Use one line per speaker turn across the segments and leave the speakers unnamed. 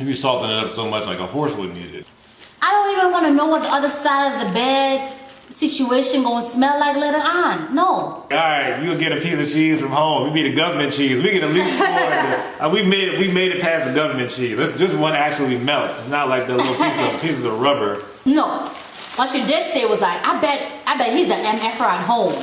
You be salting it up so much like a horse would need it.
I don't even want to know what the other side of the bed situation gonna smell like later on. No.
All right, you'll get a piece of cheese from home. We be the government cheese. We get at least 4. We made it past the government cheese. This just one actually melts. It's not like the little pieces of rubber.
No. What you did say was like, I bet he's an MFer at home.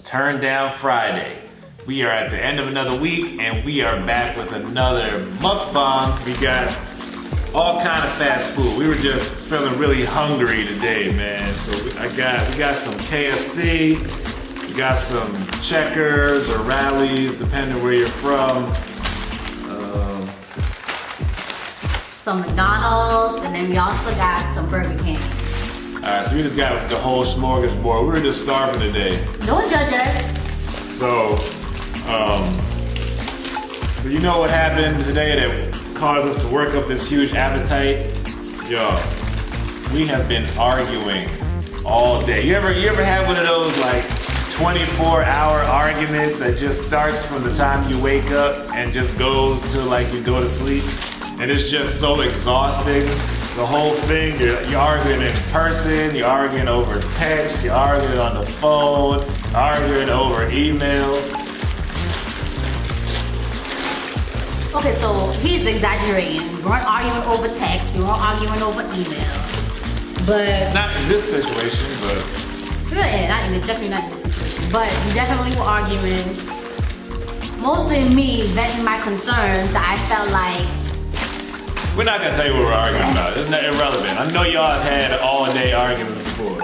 Turn Down Friday. We are at the end of another week and we are back with another mukbang. We got all kind of fast food. We were just feeling really hungry today, man. So we got some KFC, we got some Checkers or Rallies, depending where you're from.
Some McDonald's, and then we also got some Burger King.
Alright, so we just got the whole smorgasbord. We were just starving today.
Don't judge us.
So you know what happened today that caused us to work up this huge appetite? Yo, we have been arguing all day. You ever have one of those like 24-hour arguments that just starts from the time you wake up and just goes till like you go to sleep? And it's just so exhausting. The whole thing, you're arguing in person, you're arguing over text, you're arguing on the phone, arguing over email.
Okay, so he's exaggerating. We weren't arguing over text, we weren't arguing over email. But
not in this situation, but
yeah, definitely not in this situation. But we definitely were arguing. Mostly me venting my concerns that I felt like.
We're not gonna tell you what we're arguing about. It's not irrelevant. I know y'all have had an all-day argument before.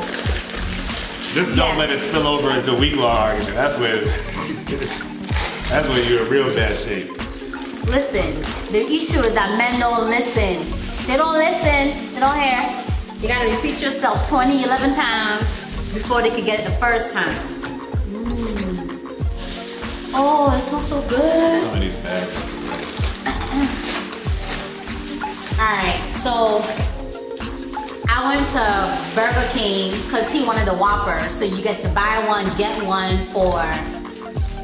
Just don't let it spill over into a week-long argument. That's where you're in real bad shape.
Listen, the issue is that men don't listen. They don't listen. They don't hear. You gotta repeat yourself 11 times before they can get it the first time. Oh, it smells so good.
Some of these bags.
Alright, so I went to Burger King because he wanted the Whopper. So you get the buy one, get one for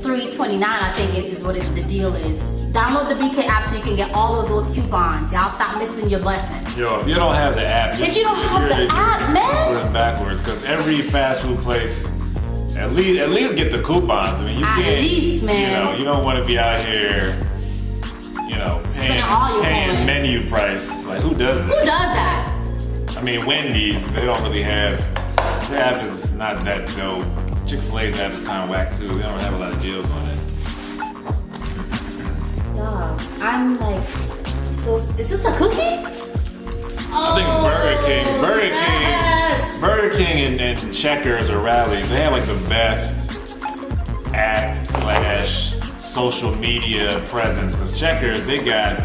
$3.29, I think it is what the deal is. Download the BK app so you can get all those little coupons. Y'all stop missing your blessing.
Yo, if you don't have the app,
if you don't have the app, man,
it's backwards because every fast food place at least get the coupons. I mean, you can't.
At least, man.
You don't want to be out here. Paying menu price. Like, who does that?
Who does that?
I mean, Wendy's, they don't really have, their app is not that dope. Chick-fil-A's app is kind of whack too. They don't have a lot of deals on it.
No, I'm like, so, is this a cookie?
I think Burger King and Checkers or Rallies, they have like the best app / social media presence, because Checkers, they got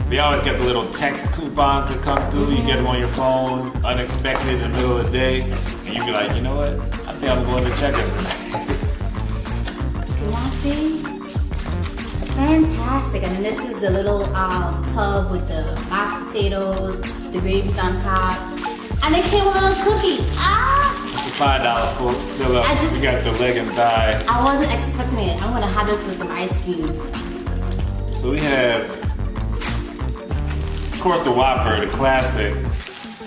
they always get the little text coupons that come through. You get them on your phone, unexpected in the middle of the day, and you be like, you know what? I think I'm going to Checkers tonight.
Can y'all see? Fantastic. And then this is the little tub with the mashed potatoes, the gravy's on top, and it came with a little cookie.
It's a $5 fill up. We got the leg and thigh.
I wasn't expecting it. I'm gonna have this with some ice cream.
So we have, of course, the Whopper, the classic,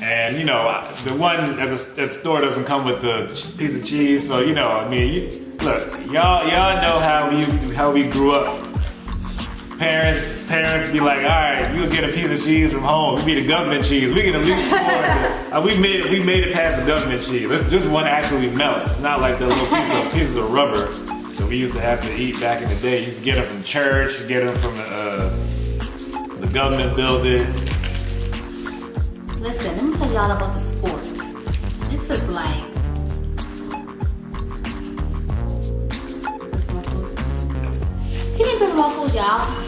and the one at the store doesn't come with the piece of cheese. So look, y'all know how we grew up. Parents be like, all right, you'll get a piece of cheese from home. We be the government cheese. We get at least 4. We made it past the government cheese. It's just one actually melts. It's not like the little pieces of rubber that we used to have to eat back in the day. You used to get them from church, you get them from the government building.
Listen, let me tell y'all about the sport. This is like. Can you bring more food, y'all?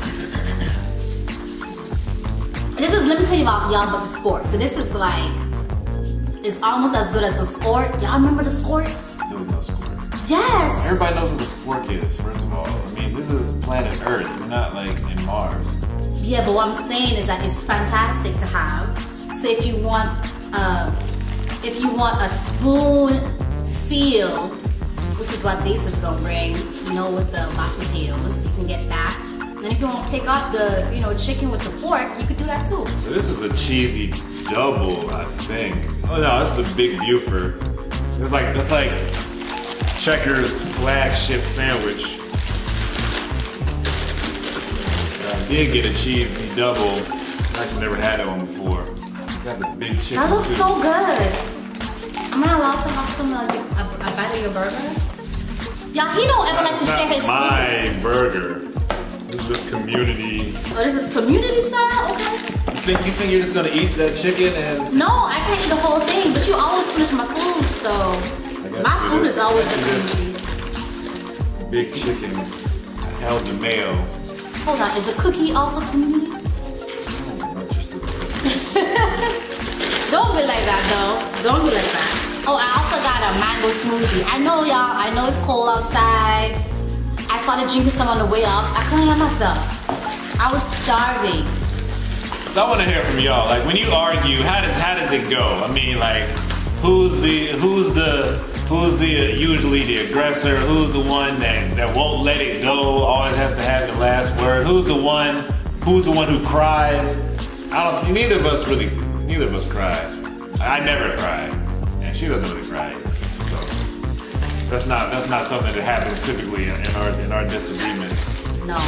Let me tell you about the sport. So this is like, is almost as good as the Skort. Y'all remember the Skort?
There was no Squirk.
Yes.
Everybody knows what the Squirk is, first of all. I mean, this is planet Earth. We're not like in Mars.
Yeah, but what I'm saying is that it's fantastic to have. So if you want a spoon feel, which is what this is gonna bring, you know, with the mashed potatoes, you can get that. And if you want to pick up the, you know, chicken with the fork, you could do that too.
So this is a cheesy double, I think. Oh no, this is a big Buford. That's like Checkers flagship sandwich. I did get a cheesy double. I've actually never had that one before. Got the big chicken.
That looks
too.
so good. Am I allowed to have some a bite of your burger? Y'all, he don't ever like to share his food.
My burger. This is just community.
Oh, this is community style? Okay.
You think you're just gonna eat that chicken and?
No, I can't eat the whole thing, but you always finish my food, so my food is always the community.
Big chicken. I held the mayo.
Hold on, is a cookie also community?
I'm interested.
Don't be like that though. Don't be like that. Oh, I also got a mango smoothie. I know y'all, I know it's cold outside. I started drinking some on the way up. I couldn't help myself. I was starving.
So I want to hear from y'all. Like when you argue, how does it go? I mean, like who's usually the aggressor? Who's the one that won't let it go? Always has to have the last word. Who's the one who cries? Neither of us cry. I never cry, and she doesn't really cry. So that's not something that happens typically in our disagreements.
No.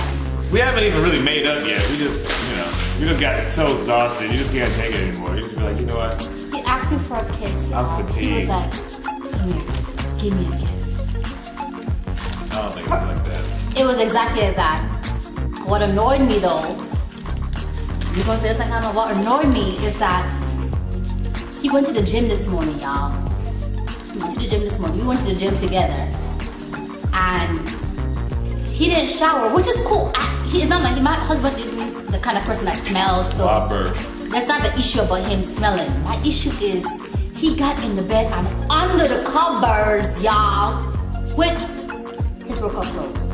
We haven't even really made up yet. We just got so exhausted. You just can't take it anymore. You just be like, you know what?
He asked me for a kiss.
I'm fatigued.
He was like, come here, give me a kiss.
I don't think it's like that.
It was exactly like that. What annoyed me though, you're gonna say something, what annoyed me is that he went to the gym this morning, y'all. He went to the gym this morning. We went to the gym together. And he didn't shower, which is cool. It's not like my husband isn't the kind of person that smells, so
Whopper.
that's not the issue about him smelling. My issue is he got in the bed and under the covers, y'all, with his workout clothes.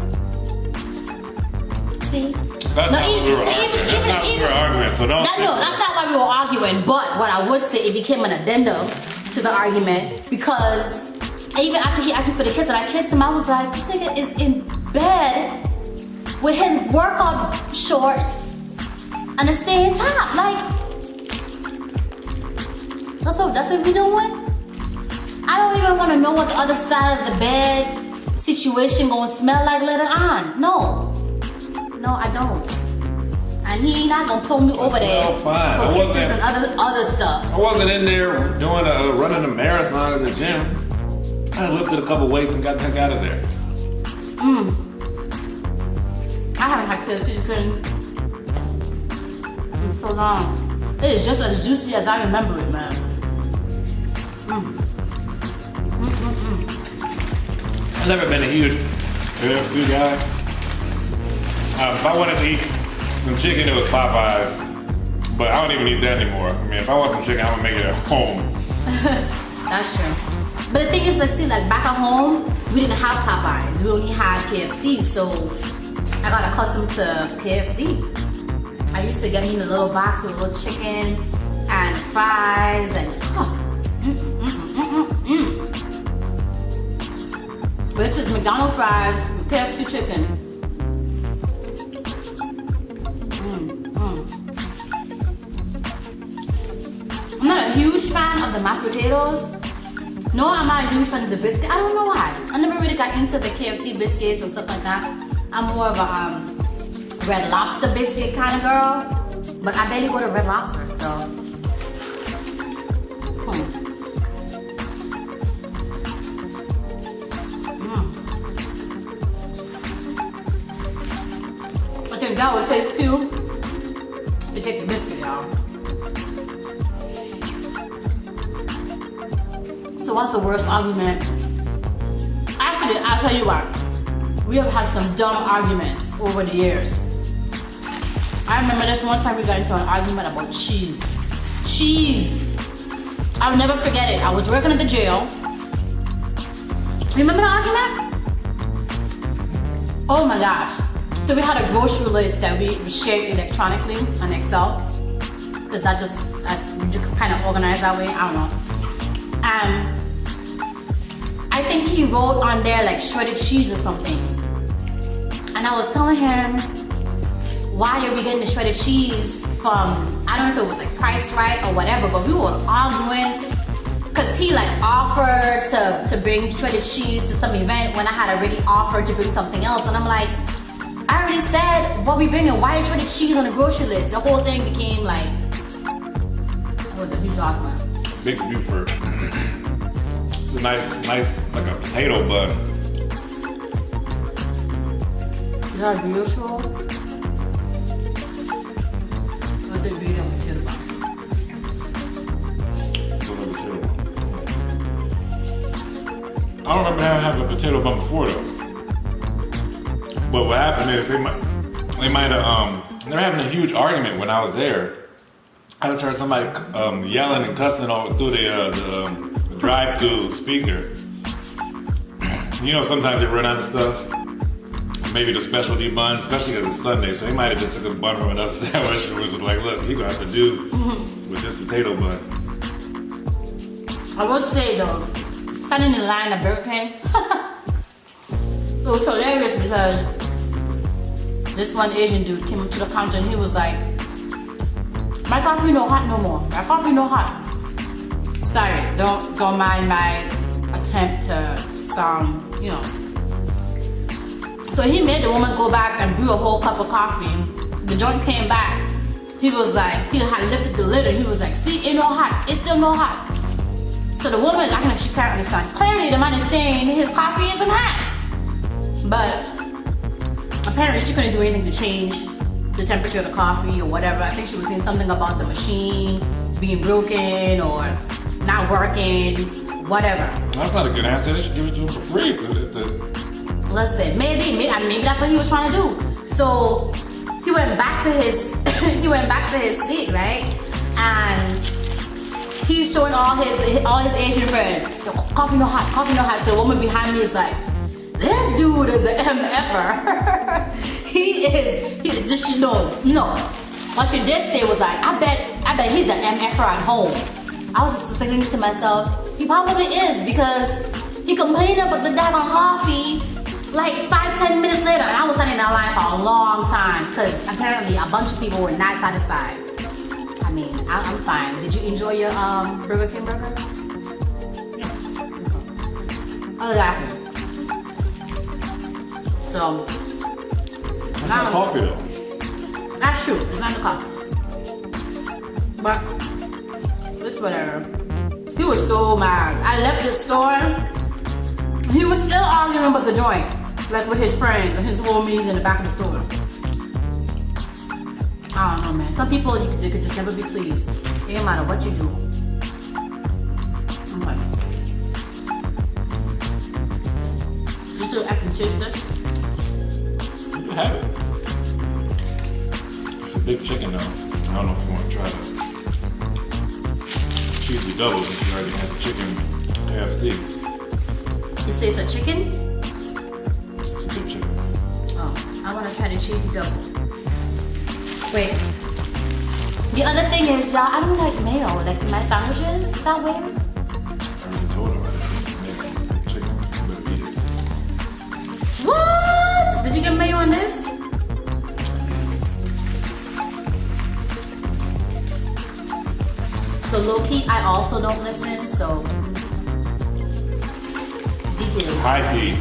See?
That's not what we were arguing. So don't.
No, that's not why we were arguing. But what I would say, it became an addendum to the argument because even after he asked me for the kiss and I kissed him, I was like, this nigga is in bed with his workout shorts and a staying top. Like, that's what we doing? I don't even want to know what the other side of the bed situation gonna smell like later on. No, I don't. And he not gonna pull me over there
fine.
for kisses and other stuff.
I wasn't in there doing running a marathon at the gym. I lifted a couple weights and got the heck out of there.
I haven't had kids in so long. It is just as juicy as I remember it, man.
I've never been a huge KFC guy. If I wanted to eat some chicken, it was Popeyes. But I don't even eat that anymore. I mean, if I want some chicken, I'm gonna make it at home.
That's true. But the thing is, let's see, like back at home, we didn't have Popeyes. We only had KFC, so I got accustomed to KFC. I used to get me the little box with a little chicken and fries and But this is McDonald's fries with KFC chicken. I'm not a huge fan of the mashed potatoes. No, I'm not a huge fan of the biscuit. I don't know why. I never really got into the KFC biscuits and stuff like that. I'm more of a Red Lobster biscuit kind of girl. But I barely go to Red Lobster, so. I think that would taste too to take the biscuit out. So what's the worst argument? Actually, I'll tell you what. We have had some dumb arguments over the years. I remember this one time we got into an argument about cheese. Cheese! I'll never forget it. I was working at the jail. Remember the argument? Oh my gosh. So we had a grocery list that we shared electronically on Excel. Because that's kind of organized that way. I don't know. I think he wrote on there like shredded cheese or something. And I was telling him, why are we getting the shredded cheese from, I don't know if it was like Price Right or whatever, but we were arguing because he like offered to bring shredded cheese to some event when I had already offered to bring something else. And I'm like, I already said what we bringing. Why is shredded cheese on the grocery list? The whole thing became like, what the huge argument.
Big Buford. It's a nice, like a potato bun.
Is that beautiful? What's it beautiful potato bun?
I don't remember having a potato bun before though. But what happened is they might have, they were having a huge argument when I was there. I just heard somebody yelling and cussing through the drive-through speaker. You know, sometimes they run out of stuff. Maybe the specialty bun, especially because it's Sunday, so they might have just took a bun from another sandwich and was just like, look, you're gonna have to do with this potato bun.
I would say though, standing in line at Burger King, it was hilarious because this one Asian dude came up to the counter and he was like, my coffee no hot no more. My coffee no hot. Sorry, don't mind my attempt to sound, you know. So he made the woman go back and brew a whole cup of coffee. The joint came back. He was like, he had lifted the lid and he was like, see, it's no hot. It's still no hot. So the woman, I can she can't understand. Clearly the man is saying his coffee isn't hot. But apparently she couldn't do anything to change the temperature of the coffee or whatever. I think she was saying something about the machine being broken or not working, whatever.
That's not a good answer. They should give it to him for free.
Listen, maybe that's what he was trying to do. So he went back to his seat, right? And he's showing all his Asian friends, coffee no hot, coffee no hot. So the woman behind me is like, this dude is the MFer. He just no. What she did say was like, I bet he's an MFer at home. I was just thinking to myself, he probably is because he complained about the daggone coffee like 5-10 minutes later, and I was standing in that line for a long time because apparently a bunch of people were not satisfied. I mean, I'm fine. Did you enjoy your Burger King burger? Exactly. So.
It's not coffee though.
That's true. It's not the coffee. But it's whatever. He was so mad. I left the store. He was still arguing about the joint, like with his friends and his homies in the back of the store. I don't know, man. Some people they could just never be pleased. It don't matter what you do. Okay. You still acting tasty?
You have it. It's a big chicken though. I don't know if you want to try that. Cheesy double since you already had the chicken KFC.
You say it's a chicken?
It's a big chicken.
Oh, I want to try the cheesy double. Wait. The other thing is, y'all, I don't like mayo. Like in my sandwiches. Is that weird?
I already told him about it. Big chicken. You better eat it.
What? Did you get mayo on this? So low key, I also don't listen. So details.
High key.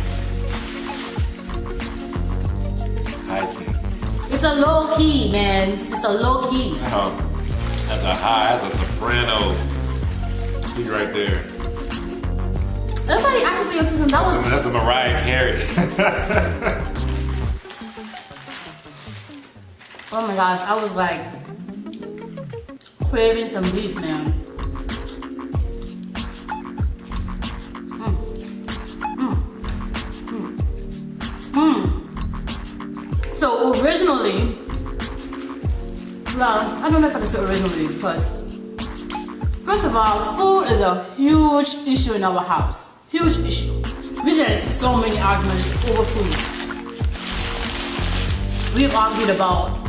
High key.
It's a low key, man. It's a low key.
That's a high. That's a soprano. He's right there.
Everybody asked for your two cents.
That's a Mariah Carey.
Oh my gosh, I was like craving some beef, man. So originally, well, I don't know if I can say originally because First of all, food is a huge issue in our house. Huge issue. We get into so many arguments over food. We've argued about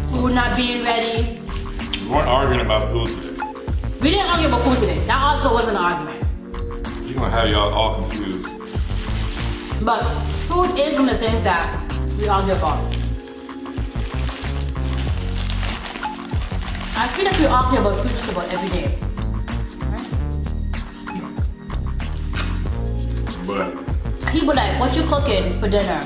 food not being ready.
We weren't arguing about food today.
We didn't argue about food today. That also wasn't an argument.
You're gonna have y'all all confused.
But food is one of the things that we argue about. I feel like we argue about food just about every day. Right?
But
People like, what you cooking for dinner?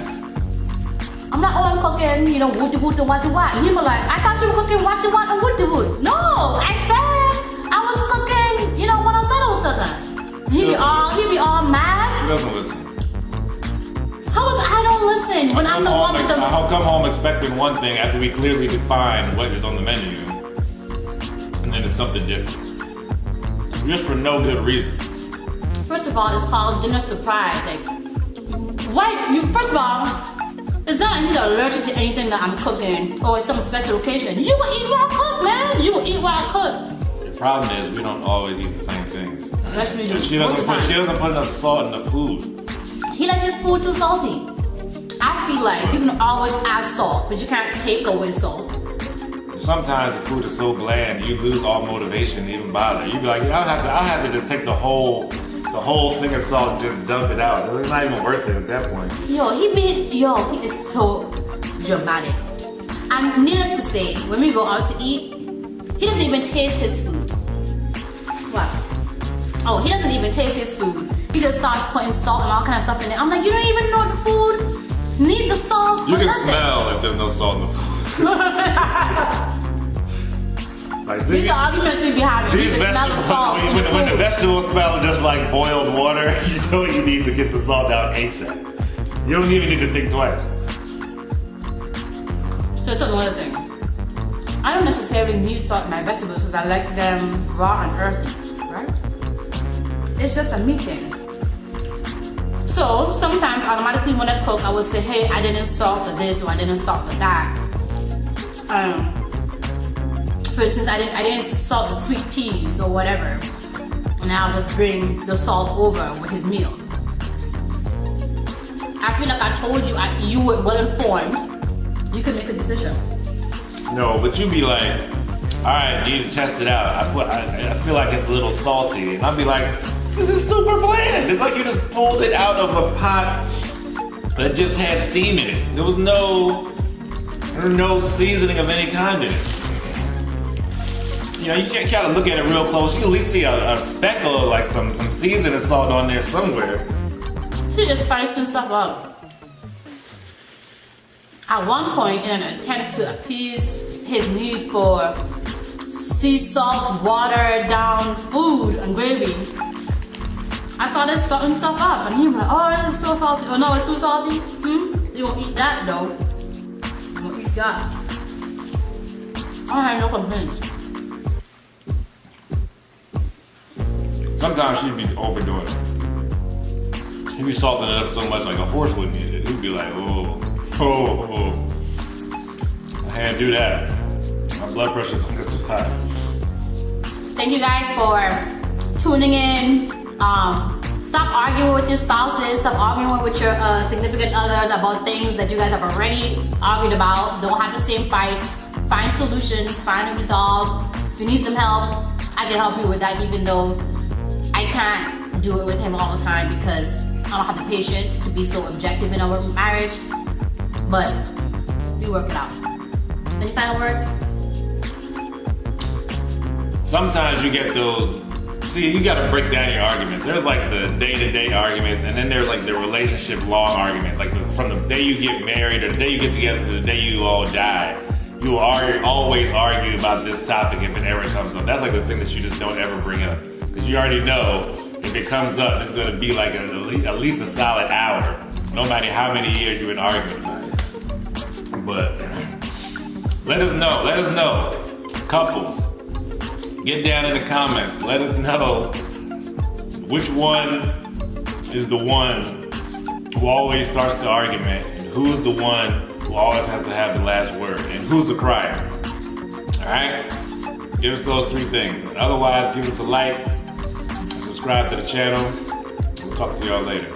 I'm like, oh, I'm cooking, you know, woody wood and what. And people like, I thought you were cooking what and woody wood. No, I said I was cooking, you know, what I said I was cooking. He be all mad.
she doesn't listen.
I don't listen when I'm the one with the.
I'll come home expecting one thing after we clearly define what is on the menu, and then it's something different, just for no good reason.
First of all, it's called dinner surprise. Like, why you? First of all, it's not like he's allergic to anything that I'm cooking or some special occasion. You will eat what I cook, man. You will eat what I cook.
The problem is we don't always eat the same things.
Yes, we do.
She doesn't put enough salt in the food.
He likes his food too salty. I feel like you can always add salt, but you can't take away salt.
Sometimes the food is so bland, you lose all motivation to even bother. You be like, I'll have to just take the whole thing of salt and just dump it out. It's not even worth it at that point.
He is so dramatic. And needless to say, when we go out to eat, he doesn't even taste his food. What? Oh, he doesn't even taste his food. He just starts putting salt and all kind of stuff in it. I'm like, you don't even know the food needs the salt.
You can smell if there's no salt in the food. Like
these are arguments we be having.
These
you can smell the salt.
When the vegetables smell just like boiled water, you know you need to get the salt out ASAP. You don't even need to think twice.
So that's another thing. I don't necessarily need salt in my vegetables because I like them raw and earthy, right? It's just a meat thing. So sometimes automatically when I cook, I will say, hey, I didn't salt for this or I didn't salt for that. For instance, I didn't salt the sweet peas or whatever. And I'll just bring the salt over with his meal. I feel like I told you you were well informed. You can make a decision.
No, but you be like, all right, you need to test it out. I feel like it's a little salty. And I'll be like, this is super bland. It's like you just pulled it out of a pot that just had steam in it. There was no seasoning of any kind in it. You know, you can't kind of look at it real close. You at least see a speckle of like some seasoning salt on there somewhere.
He just spicing stuff up. At one point, in an attempt to appease his need for sea salt, watered down food and gravy, I started salting stuff up, and he was like, "Oh, it's so salty. Oh no, it's too salty. You won't eat that though. You won't eat that." I don't have no complaints.
Sometimes she'd be overdoing it. He'd be salting it up so much like a horse wouldn't eat it. He'd be like, oh. I can't do that. My blood pressure gets too high.
Thank you guys for tuning in. Stop arguing with your spouses. Stop arguing with your significant others about things that you guys have already argued about. Don't have the same fights. Find solutions. Find a resolve. If you need some help, I can help you with that, even though I can't do it with him all the time because I don't have the patience to be so objective in our marriage. But we work it out. Any final words?
Sometimes you get those. See, you gotta break down your arguments. There's like the day-to-day arguments, and then there's like the relationship-long arguments. Like from the day you get married or the day you get together to the day you all die. You will always argue about this topic if it ever comes up. That's like the thing that you just don't ever bring up. Because you already know if it comes up, it's gonna be like at least a solid hour. No matter how many years you've been arguing about it. But let us know. Couples, get down in the comments. Let us know which one is the one who always starts the argument and who's the one who always has to have the last word and who's the crier. All right? Give us those 3 things. Otherwise, give us a like, and subscribe to the channel. We'll talk to y'all later.